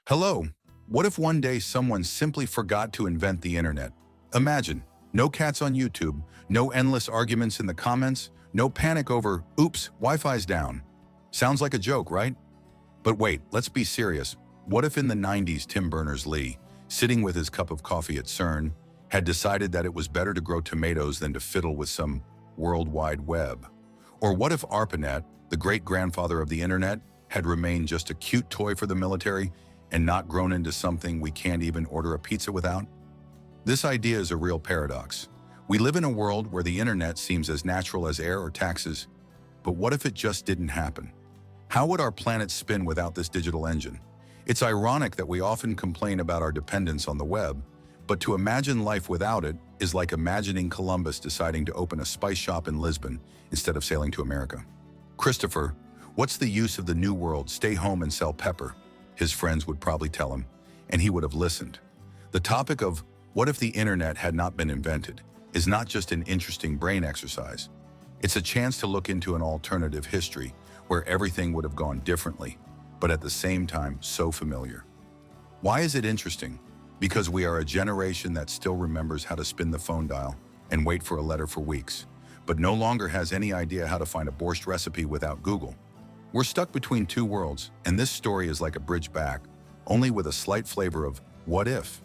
Hello. What if one day someone simply forgot to invent the internet? Imagine, no cats on YouTube, no endless arguments in the comments, no panic over, oops, Wi-Fi's down. Sounds like a joke, right? But wait, let's be serious. What if in the 90s Tim Berners-Lee, sitting with his cup of coffee at CERN, had decided that it was better to grow tomatoes than to fiddle with some World Wide Web? Or what if ARPANET, the great-grandfather of the internet, had remained just a cute toy for the military and not grown into something we can't even order a pizza without? This idea is a real paradox. We live in a world where the internet seems as natural as air or taxes, but what if it just didn't happen? How would our planet spin without this digital engine? It's ironic that we often complain about our dependence on the web, but to imagine life without it is like imagining Columbus deciding to open a spice shop in Lisbon instead of sailing to America. Christopher, what's the use of the new world? Stay home and sell pepper, his friends would probably tell him, and he would have listened. The topic of what if the internet had not been invented is not just an interesting brain exercise. It's a chance to look into an alternative history where everything would have gone differently, but at the same time so familiar. Why is it interesting? Because we are a generation that still remembers how to spin the phone dial and wait for a letter for weeks, but no longer has any idea how to find a borscht recipe without Google. We're stuck between two worlds, and this story is like a bridge back, only with a slight flavor of what if.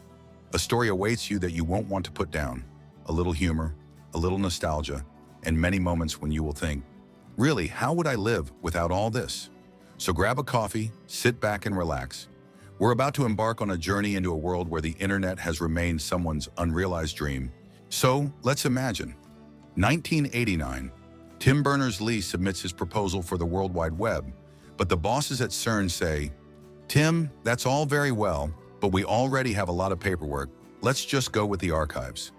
A story awaits you that you won't want to put down. A little humor, a little nostalgia, and many moments when you will think, really, how would I live without all this? So grab a coffee, sit back and relax. We're about to embark on a journey into a world where the internet has remained someone's unrealized dream. So let's imagine. 1989. Tim Berners-Lee submits his proposal for the World Wide Web, but the bosses at CERN say, Tim, that's all very well, but we already have a lot of paperwork. Let's just go with the archives.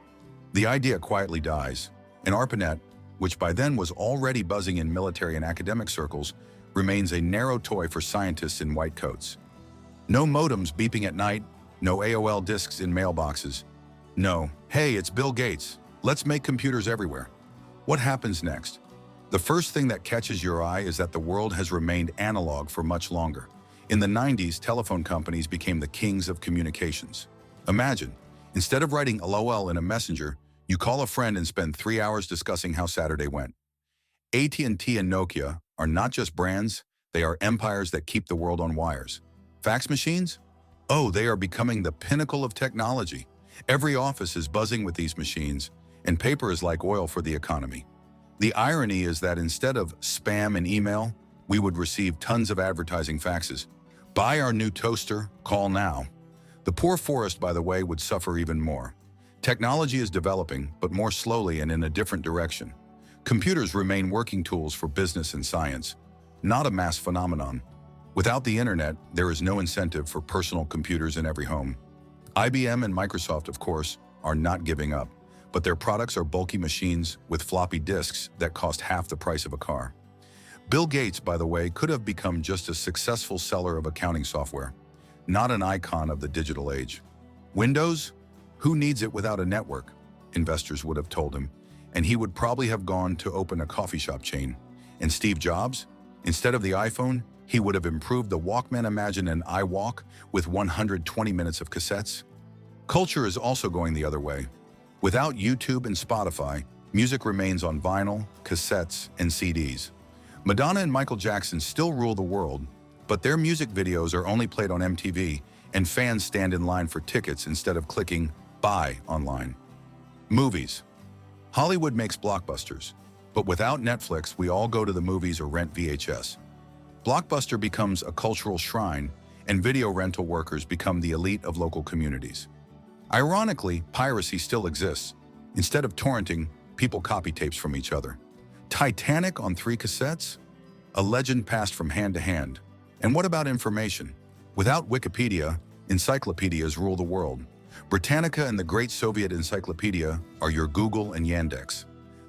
The idea quietly dies, and ARPANET, which by then was already buzzing in military and academic circles, remains a narrow toy for scientists in white coats. No modems beeping at night, no AOL disks in mailboxes. No, hey, it's Bill Gates. Let's make computers everywhere. What happens next? The first thing that catches your eye is that the world has remained analog for much longer. In the 90s, telephone companies became the kings of communications. Imagine, instead of writing LOL in a messenger, you call a friend and spend 3 hours discussing how Saturday went. AT&T and Nokia are not just brands, they are empires that keep the world on wires. Fax machines? Oh, they are becoming the pinnacle of technology. Every office is buzzing with these machines, and paper is like oil for the economy. The irony is that instead of spam and email, we would receive tons of advertising faxes. Buy our new toaster, call now. The poor forest, by the way, would suffer even more. Technology is developing, but more slowly and in a different direction. Computers remain working tools for business and science, not a mass phenomenon. Without the internet, there is no incentive for personal computers in every home. IBM and Microsoft, of course, are not giving up, but their products are bulky machines with floppy disks that cost half the price of a car. Bill Gates, by the way, could have become just a successful seller of accounting software, not an icon of the digital age. Windows? Who needs it without a network? Investors would have told him, and he would probably have gone to open a coffee shop chain. And Steve Jobs? Instead of the iPhone, he would have improved the Walkman. Imagine an iWalk with 120 minutes of cassettes. Culture is also going the other way. Without YouTube and Spotify, music remains on vinyl, cassettes, and CDs. Madonna and Michael Jackson still rule the world, but their music videos are only played on MTV, and fans stand in line for tickets instead of clicking buy online. Movies. Hollywood makes blockbusters, but without Netflix, we all go to the movies or rent VHS. Blockbuster becomes a cultural shrine, and video rental workers become the elite of local communities. Ironically, piracy still exists. Instead of torrenting, people copy tapes from each other. Titanic on 3 cassettes? A legend passed from hand to hand. And what about information? Without Wikipedia, encyclopedias rule the world. Britannica and the Great Soviet Encyclopedia are your Google and Yandex.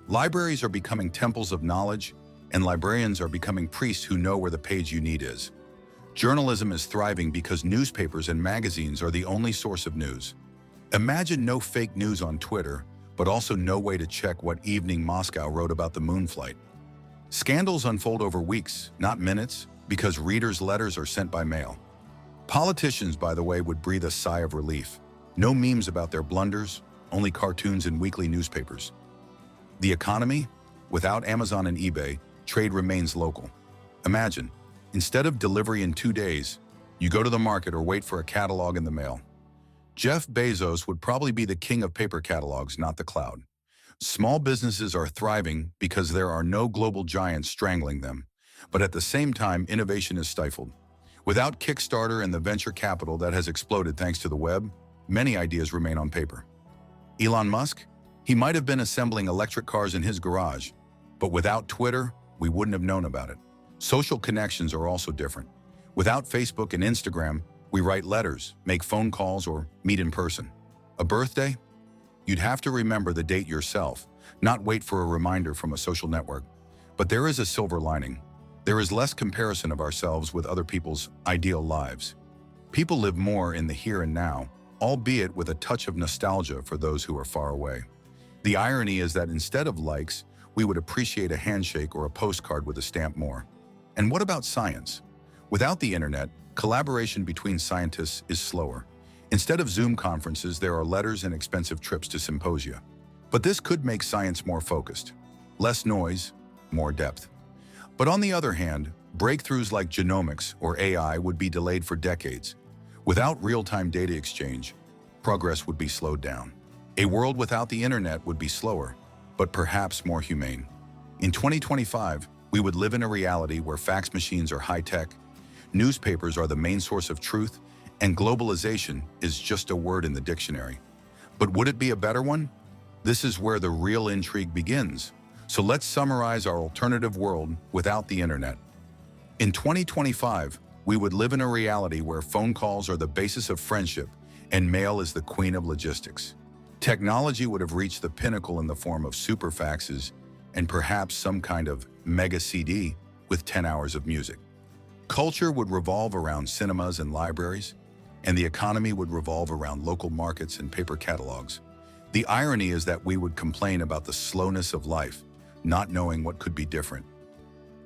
Libraries are becoming temples of knowledge, and librarians are becoming priests who know where the page you need is. Journalism is thriving because newspapers and magazines are the only source of news. Imagine no fake news on Twitter, but also no way to check what Evening Moscow wrote about the moon flight. Scandals unfold over weeks, not minutes, because readers' letters are sent by mail. Politicians, by the way, would breathe a sigh of relief. No memes about their blunders, only cartoons in weekly newspapers. The economy? Without Amazon and eBay, trade remains local. Imagine, instead of delivery in 2 days, you go to the market or wait for a catalog in the mail. Jeff Bezos would probably be the king of paper catalogs, not the cloud. Small businesses are thriving because there are no global giants strangling them. But at the same time, innovation is stifled. Without Kickstarter and the venture capital that has exploded thanks to the web, many ideas remain on paper. Elon Musk? He might have been assembling electric cars in his garage, but without Twitter, we wouldn't have known about it. Social connections are also different. Without Facebook and Instagram, we write letters, make phone calls, or meet in person. A birthday? You'd have to remember the date yourself, not wait for a reminder from a social network. But there is a silver lining. There is less comparison of ourselves with other people's ideal lives. People live more in the here and now, albeit with a touch of nostalgia for those who are far away. The irony is that instead of likes, we would appreciate a handshake or a postcard with a stamp more. And what about science? Without the internet, collaboration between scientists is slower. Instead of Zoom conferences, there are letters and expensive trips to symposia. But this could make science more focused. Less noise, more depth. But on the other hand, breakthroughs like genomics or AI would be delayed for decades. Without real-time data exchange, progress would be slowed down. A world without the internet would be slower, but perhaps more humane. In 2025, we would live in a reality where fax machines are high-tech, newspapers are the main source of truth, and globalization is just a word in the dictionary. But would it be a better one? This is where the real intrigue begins. So let's summarize our alternative world without the internet. In 2025, we would live in a reality where phone calls are the basis of friendship and mail is the queen of logistics. Technology would have reached the pinnacle in the form of super faxes and perhaps some kind of mega CD with 10 hours of music. Culture would revolve around cinemas and libraries, and the economy would revolve around local markets and paper catalogs. The irony is that we would complain about the slowness of life, not knowing what could be different.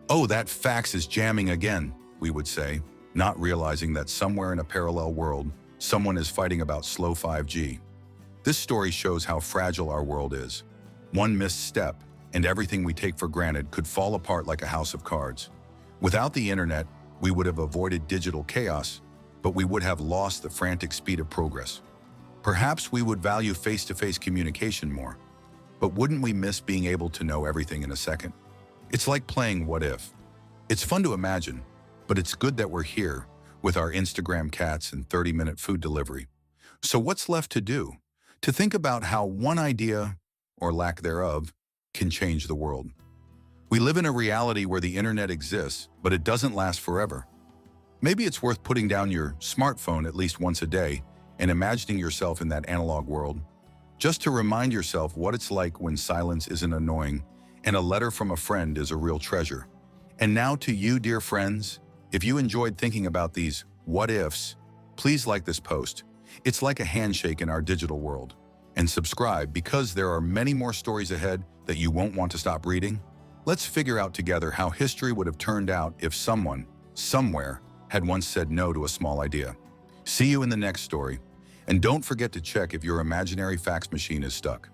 "Oh, that fax is jamming again," we would say, not realizing that somewhere in a parallel world, someone is fighting about slow 5G. This story shows how fragile our world is. One misstep, and everything we take for granted could fall apart like a house of cards. Without the internet, we would have avoided digital chaos, but we would have lost the frantic speed of progress. Perhaps we would value face-to-face communication more, but wouldn't we miss being able to know everything in a second? It's like playing What If. It's fun to imagine, but it's good that we're here with our Instagram cats and 30-minute food delivery. So what's left to do? To think about how one idea, or lack thereof, can change the world. We live in a reality where the internet exists, but it doesn't last forever. Maybe it's worth putting down your smartphone at least once a day and imagining yourself in that analog world, just to remind yourself what it's like when silence isn't annoying and a letter from a friend is a real treasure. And now to you, dear friends, if you enjoyed thinking about these what-ifs, please like this post. It's like a handshake in our digital world. And subscribe because there are many more stories ahead that you won't want to stop reading. Let's figure out together how history would have turned out if someone, somewhere, had once said no to a small idea. See you in the next story. And don't forget to check if your imaginary fax machine is stuck.